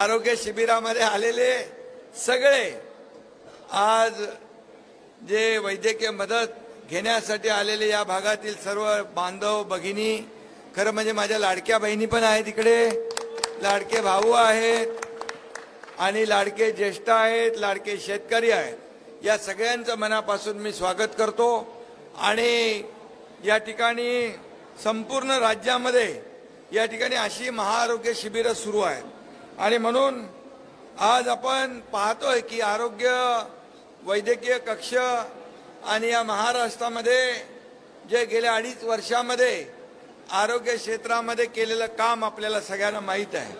आरोग्य शिबिरामध्ये आलेले सगळे आज जे वैद्यकीय मदत घेण्यासाठी आलेले या भागातील सर्व बांधव भगिनी, खरं म्हणजे माझ्या लाडक्या बहिणी पण आहेत तिकडे, लाडके भाऊ आहेत आणि लाडके ज्येष्ठ आहेत, लाडके शेतकरी आहेत, या सगळ्यांचं मनापासून मी स्वागत करतो। आणि या ठिकाणी संपूर्ण राज्यामध्ये या ठिकाणी अशी महाआरोग्य शिबिरं सुरू आहेत आणि म्हणून आज आपण पाहतोय की आरोग्य वैद्यकीय कक्ष आणि या महाराष्ट्रामध्ये जे गेल्या 2.5 वर्षामध्ये आरोग्य क्षेत्रामध्ये केलेलं काम आपल्याला सगळ्यांना माहीत आहे।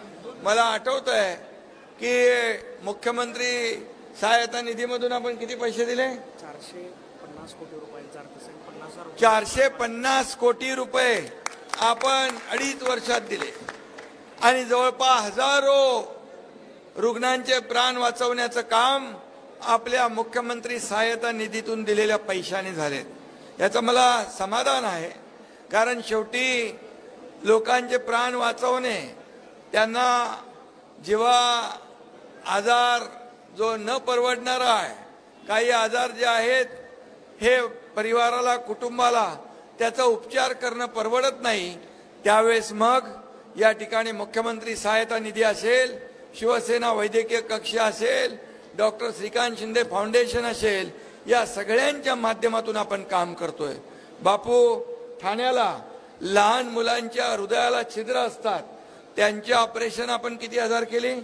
मला आठवतंय की मुख्यमंत्री सहायता निधीमधून आपण किती पैसे दिले? 450 कोटी रुपये, 450 कोटी रुपये आपण 2.5 वर्षात दिले आणि जवळपास हजारो रुग्णांचे प्राण वाचवण्याचं काम आपल्या मुख्यमंत्री सहायता निधीतून दिलेल्या पैशाने झाले। याचं मला समाधान आहे, कारण शेवटी लोकांचे प्राण वाचवणे, त्यांना जेव्हा आजार जो न परवडणारा आहे, काही आजार जे आहेत हे परिवाराला कुटुंबाला त्याचा उपचार करणं परवडत नाही, त्यावेळेस मग या ठिकाणी मुख्यमंत्री सहायता निधी असेल, शिवसेना वैद्यकीय कक्ष असेल, डॉक्टर श्रीकांत शिंदे फाउंडेशन असेल, या सगळ्यांच्या माध्यमातून आपण काम करतोय। बापू, ठाण्याला लहान मुलांच्या हृदयाला छिद्र असतात, त्यांचे ऑपरेशन आपण किती हजार केले?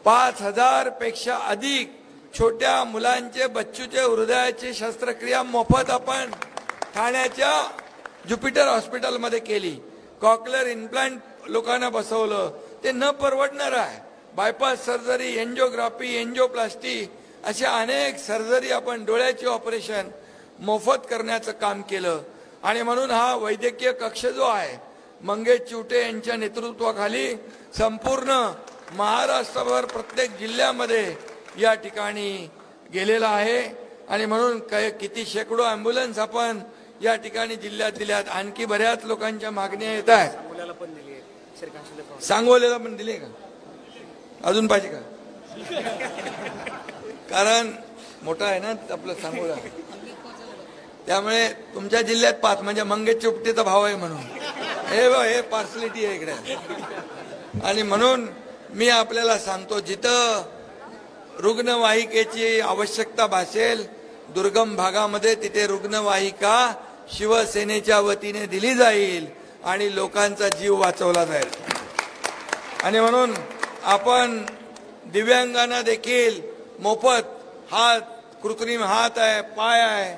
5,000 पेक्षा अधिक छोट्या मुलांचे बच्चूचे हृदयाची शस्त्रक्रिया मोफत आपण ठाण्याच्या ज्युपिटर हॉस्पिटलमध्ये केली। कॉक्लिअर इम्प्लांट लोकांना बसवलं, ते न परवडणार आहे। बायपास सर्जरी, एंजिओग्राफी, एंजिओप्लास्टी अशा अनेक सर्जरी आपण डोळ्याचे ऑपरेशन मोफत करण्याचं काम केलं। आणि म्हणून हा वैद्यकीय कक्ष जो आहे मंगेश चिवटे यांच्या नेतृत्वाखाली संपूर्ण महाराष्ट्रभर प्रत्येक जिल्ह्यामध्ये या ठिकाणी गेलेला आहे आणि म्हणून किती शेकडो ॲम्ब्युलन्स आपण या ठिकाणी जिल्ह्यात दिल्यात। आणखी बऱ्याच लोकांच्या मागण्या येत आहेत। सांगोल्याला पण दिले का? अजून पाहिजे का? कारण मोठा आहे ना आपलं सांगोला, त्यामुळे तुमच्या जिल्ह्यात 5 म्हणजे मंगेश चिवटेचा भाव आहे म्हणून हे पार्सलिटी आहे इकडे। आणि म्हणून मी आपल्याला सांगतो, जिथं रुग्णवाहिकेची आवश्यकता भासेल दुर्गम भागामध्ये, तिथे रुग्णवाहिका शिवसेनेच्या वतीने दिली जाईल आणि लोकांचा जीव वाचवला जाईल। आणि म्हणून आपण दिव्यांगांना देखील मोफत हात, कृत्रिम हात आहे, पाय आहे,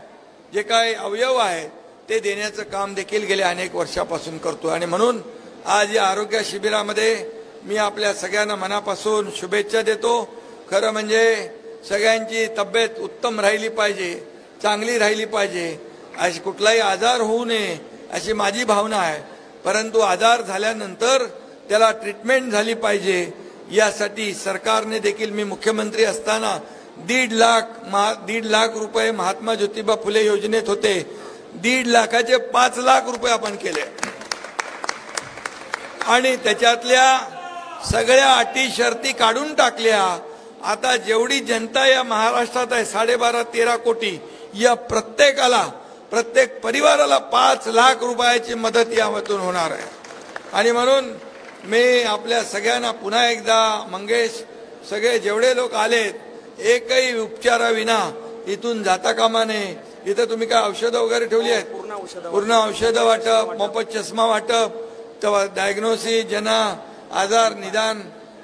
जे काही अवयव आहेत ते देण्याचं काम देखील गेल्या अनेक वर्षापासून करतो। आणि म्हणून आज या आरोग्य शिबिरामध्ये मी आपल्या सगळ्यांना मनापासून शुभेच्छा देतो। खरं म्हणजे सगळ्यांची तब्येत उत्तम राहिली पाहिजे, चांगली राहिली पाहिजे, अशी कुठलाही आजार होऊ नये अशी माझी भावना आहे। परंतु आजार झाल्यानंतर त्याला ट्रीटमेंट झाली पाहिजे, यासाठी सरकारने देखील, मी मुख्यमंत्री असताना 1.5 लाख रुपये महात्मा ज्योतिबा फुले योजनेत होते, 1.5 लाखाचे 5 लाख रुपये आपण केले आणि त्याच्यातल्या सगळ्या अटी शर्ती काढून टाकल्या। आता जेवढी जनता या महाराष्ट्रात आहे 12.5-13 कोटी, या प्रत्येकाला, प्रत्येक परिवाराला 5 लाख रुपयाची मदत यामधून होणार आहे। आणि म्हणून मी आपल्या सगळ्यांना पुन्हा एकदा, मंगेश, सगळे जेवढे लोक आलेत, एकही उपचाराविना इथून जाता कामा नये। इथं तुम्ही काय औषधं वगैरे ठेवली आहेत? पूर्ण औषधं वाटप, मोफत चष्मा वाटप, तेव्हा डायग्नोसिस, ज्यांना आजार निदान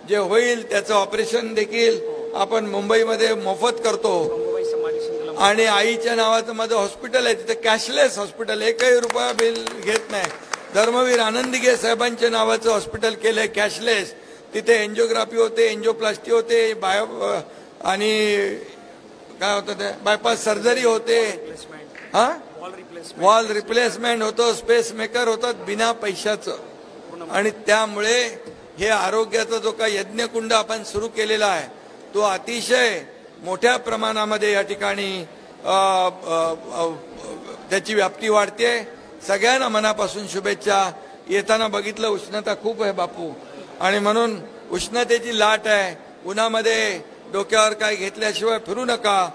जे होईल त्याचं ऑपरेशन देखील आपण मुंबईमध्ये मोफत करतो। आणि आईच्या नावाचं माझं हॉस्पिटल आहे, तिथे कॅशलेस हॉस्पिटल, 1 रुपया बिल घेत नाही। धर्मवीर आनंदीगे साहेबांच्या नावाचं हॉस्पिटल केलंय कॅशलेस, तिथे एंजिओग्राफी होते, एंजिओप्लास्टी होते, आणि काय होतं ते बायपास सर्जरी होते, वॉल रिप्लेसमेंट होतो, स्पेस मेकर होतात बिना पैशाचं। आणि त्यामुळे हे आरोग्याचा जो काही यज्ञकुंड आपण सुरू केलेला आहे तो अतिशय मोठ्या प्रमाणामध्ये या ठिकाणी त्याची व्याप्ती वाढते। सगळ्यांना मनापासून शुभेच्छा। येताना बघितलं उष्णता खूप आहे बापू, आणि म्हणून उष्णतेची लाट आहे, उन्हामध्ये डोक्यावर काय घेतल्याशिवाय फिरू नका